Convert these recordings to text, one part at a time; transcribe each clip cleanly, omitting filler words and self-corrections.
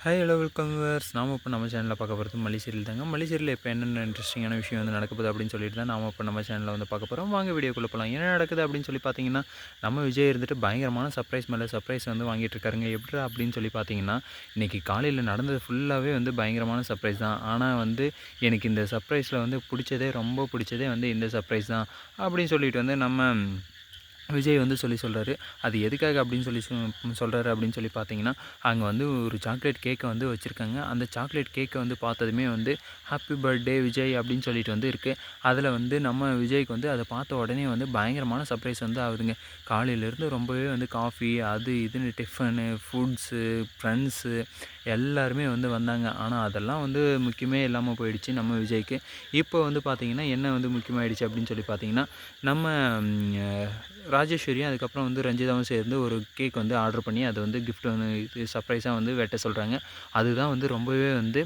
Hi hello welcome viewers. நாம இப்போ நம்ம சேனலில் பார்க்க போகிறது மல்லி சீரியல் தாங்க. மல்லி சீரியலில் இப்போ என்னென்ன இன்ட்ரெஸ்டிங்கான விஷயம் வந்து நடக்க போகுது அப்படின்னு சொல்லிட்டு தான் நாம இப்போ நம்ம சேனலில் வந்து பார்க்க போகிறோம். வாங்க வீடியோக்குள்ளே போகலாம். என்ன நடக்குது அப்படின்னு சொல்லி பார்த்தீங்கன்னா, நம்ம விஜய் இருந்துட்டு பயங்கரமான சர்ப்ரைஸ் மேலே சர்ப்ரைஸ் வந்து வாங்கிட்டு இருக்காருங்க. எப்படிடா அப்படின்னு சொல்லி பார்த்தீங்கன்னா, இன்றைக்கி காலையில் நடந்தது ஃபுல்லாகவே வந்து பயங்கரமான சர்ப்ரைஸ் தான். ஆனால் வந்து எனக்கு இந்த சர்ப்ரைஸில் வந்து ரொம்ப பிடிச்சதே வந்து இந்த சர்ப்ரைஸ் தான் அப்படின்னு சொல்லிட்டு வந்து நம்ம விஜய் வந்து சொல்கிறாரு. அது எதுக்காக அப்படின்னு சொல்லி சொல்கிறாரு அப்படின்னு சொல்லி பார்த்தீங்கன்னா, அங்கே வந்து ஒரு சாக்லேட் கேக்கை வந்து வச்சுருக்காங்க. அந்த சாக்லேட் கேக்கை வந்து பார்த்ததுமே வந்து ஹாப்பி பர்த்டே விஜய் அப்படின்னு சொல்லிட்டு வந்து இருக்குது. அதில் வந்து நம்ம விஜய்க்கு வந்து அதை பார்த்த உடனே வந்து பயங்கரமான சர்ப்ரைஸ் வந்து ஆகுதுங்க. காலையிலேருந்து ரொம்பவே வந்து காஃபி அது இதுன்னு டிஃபனு, ஃபுட்ஸு, ஃப்ரெண்ட்ஸு எல்லாருமே வந்து வந்தாங்க. ஆனால் அதெல்லாம் வந்து முக்கியமே இல்லாமல் போயிடுச்சு நம்ம விஜய்க்கு. இப்போ வந்து பார்த்திங்கன்னா என்ன வந்து முக்கியமாகிடுச்சு அப்படின்னு சொல்லி பார்த்தீங்கன்னா, நம்ம ராஜேஸ்வரியும் அதுக்கப்புறம் வந்து ரஞ்சிதாவும் சேர்ந்து ஒரு கேக் வந்து ஆர்டர் பண்ணி அதை வந்து கிஃப்ட் வந்து இது சர்ப்ரைஸாக வந்து வெட்ட சொல்கிறாங்க. அதுதான் வந்து ரொம்பவே வந்து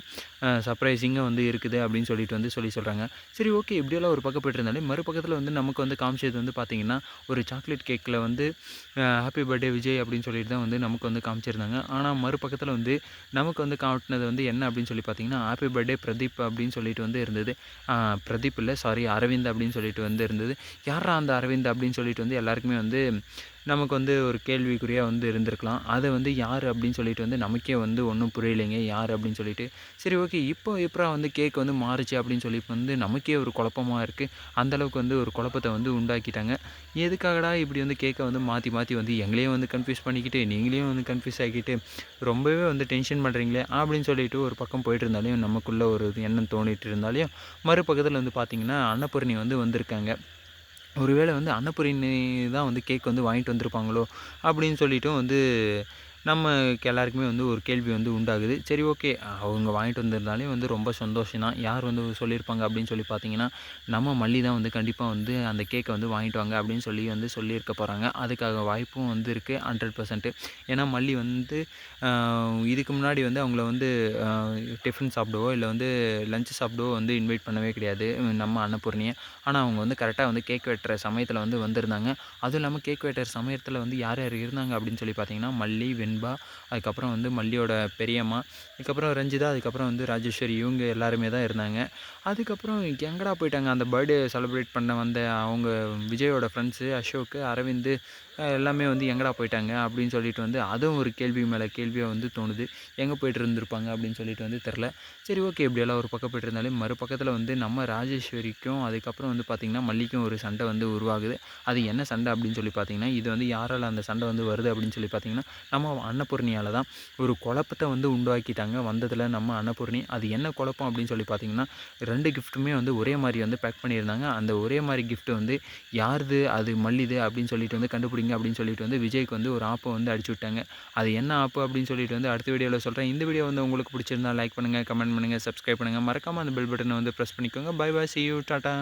சர்ப்ரைசிங்காக வந்து இருக்குது அப்படின்னு சொல்லிட்டு வந்து சொல்கிறாங்க. சரி, ஓகே, இப்படியெல்லாம் ஒரு பக்கம் போய்ட்டு மறுபக்கத்தில் வந்து நமக்கு வந்து காமிச்சது வந்து பார்த்திங்கன்னா, ஒரு சாக்லேட் கேக்கில் வந்து ஹாப்பி பர்த்டே விஜய் அப்படின்னு சொல்லிட்டு தான் வந்து நமக்கு வந்து காமிச்சிருந்தாங்க. ஆனால் மறுபக்கத்தில் வந்து நமக்கு வந்து காட்டினது வந்து என்ன அப்படின்னு சொல்லி பார்த்தீங்கன்னா, ஹாப்பி பர்த்டே பிரதீப் அப்படின்னு சொல்லிட்டு வந்து இருந்தது. பிரதீப் இல்லை, சாரி, அரவிந்த் அப்படின்னு சொல்லிட்டு வந்து இருந்தது. யாரா அந்த அரவிந்த் அப்படின்னு சொல்லிட்டு வந்து எல்லாருக்குமே வந்து நமக்கு வந்து ஒரு கேள்விக்குறியாக வந்து இருந்திருக்கலாம். அதை வந்து யார் அப்படின்னு சொல்லிட்டு வந்து நமக்கே வந்து ஒன்றும் புரியலைங்க, யார் அப்படின்னு சொல்லிட்டு. சரி, ஓகே, இப்போ எப்படா வந்து கேக் வந்து மாறுச்சு அப்படின்னு சொல்லி வந்து நமக்கே ஒரு குழப்பமாக இருக்குது. அந்தளவுக்கு வந்து ஒரு குழப்பத்தை வந்து உண்டாக்கிட்டாங்க. எதுக்காகடா இப்படி வந்து கேக்கை வந்து மாற்றி மாற்றி வந்து எங்களையும் வந்து கன்ஃபியூஸ் பண்ணிக்கிட்டு நீங்களையும் வந்து கன்ஃபியூஸ் ஆகிக்கிட்டு ரொம்பவே வந்து டென்ஷன் பண்ணுறீங்களே அப்படின்னு சொல்லிட்டு ஒரு பக்கம் போயிட்டு இருந்தாலையும் நமக்குள்ளே ஒரு எண்ணம் தோணிட்டு இருந்தாலையும் மறுபக்கத்தில் வந்து பார்த்திங்கன்னா அன்னபூரணி வந்து வந்திருக்காங்க. ஒருவேளை வந்து அன்னபூரணி தான் வந்து கேக் வந்து வாங்கிட்டு வந்திருப்பாங்களோ அப்படின்னு சொல்லிட்டும் வந்து நமக்கு எல்லாருக்குமே வந்து ஒரு கேள்வி வந்து உண்டாகுது. சரி, ஓகே, அவங்க வாங்கிட்டு வந்திருந்தாலே வந்து ரொம்ப சந்தோஷம் தான். யார் வந்து சொல்லியிருப்பாங்க அப்படின்னு சொல்லி பார்த்தீங்கன்னா, நம்ம மல்லி தான் வந்து கண்டிப்பாக வந்து அந்த கேக்கை வந்து வாங்கிட்டு வாங்க அப்படின்னு சொல்லி வந்து சொல்லியிருக்க போகிறாங்க. அதுக்காக வாய்ப்பும் வந்து இருக்குது 100%. ஏன்னா மல்லி வந்து இதுக்கு முன்னாடி வந்து அவங்கள வந்து டிஃபன் சாப்பிடவோ இல்லை வந்து லஞ்ச் சாப்பிடவோ வந்து இன்வைட் பண்ணவே கிடையாது நம்ம அன்னபூர்ணியை. ஆனால் அவங்க வந்து கரெக்டாக வந்து கேக் வெட்டுற சமயத்தில் வந்து வந்திருந்தாங்க. அதுவும் இல்லாமல் கேக் வெட்டுற சமயத்தில் வந்து யார் யார் இருந்தாங்க அப்படின்னு சொல்லி பார்த்தீங்கன்னா, மல்லி, வெண்பா, அதுக்கப்புறம் வந்து மல்லியோட பெரியம்மா, அதுக்கப்புறம் ரஞ்சிதா, அதுக்கப்புறம் வந்து ராஜேஸ்வரி, இவங்க எல்லாருமே தான் இருந்தாங்க. அதுக்கப்புறம் எங்கடா போயிட்டாங்க அந்த பர்த்டே செலிப்ரேட் பண்ண வந்த அவங்க விஜயோட ஃப்ரெண்ட்ஸு அசோக்கு, அரவிந்து எல்லாமே வந்து எங்கடா போயிட்டாங்க அப்படின்னு சொல்லிட்டு வந்து அதுவும் ஒரு கேள்வி மேலே கேள்வியாக வந்து தோணுது. எங்கே போய்ட்டு இருந்திருப்பாங்க அப்படின்னு சொல்லிட்டு வந்து தெரில. சரி, ஓகே, இப்படியெல்லாம் ஒரு பக்கம் போய்ட்டு இருந்தாலும் மறுபக்கத்தில் வந்து நம்ம ராஜேஸ்வரிக்கும் அதுக்கப்புறம் வந்து பார்த்திங்கன்னா மல்லிக்கும் ஒரு சண்டை வந்து உருவாகுது. அது என்ன சண்டை அப்படின்னு சொல்லி பார்த்தீங்கன்னா, இது வந்து யாரால் அந்த சண்டை வந்து வருது அப்படின்னு சொல்லி பார்த்தீங்கன்னா, நம்ம அன்னபூர்ணியால் தான். ஒரு குழப்பத்தை வந்து உண்டாக்கிட்டாங்க வந்ததில் நம்ம அன்னபூர்ணி. அது என்ன குழப்பம் அப்படின்னு சொல்லி பார்த்தீங்கன்னா, 2 கிஃப்ட்டுமே வந்து ஒரே மாதிரி வந்து பேக் பண்ணியிருந்தாங்க. அந்த ஒரே மாதிரி கிஃப்ட்டு வந்து யாருது, அது மல்லிது அப்படின்னு சொல்லிட்டு வந்து கண்டுபிடிங்க அப்படின்னு சொல்லிட்டு வந்து விஜய்க்கு வந்து ஒரு ஆப்பை வந்து அடிச்சு விட்டாங்க. அது என்ன ஆப்பு அப்படின்னு சொல்லிட்டு வந்து அடுத்த வீடியோவில் சொல்கிறேன். இந்த வீடியோ வந்து உங்களுக்கு பிடிச்சிருந்தா லைக் பண்ணுங்கள், கமெண்ட் பண்ணுங்கள், சப்ஸ்கிரைப் பண்ணுங்கள். மறக்காமல் அந்த பெல் பட்டனை வந்து ப்ரெஸ் பண்ணிக்கோங்க. Bye bye, see you, tata.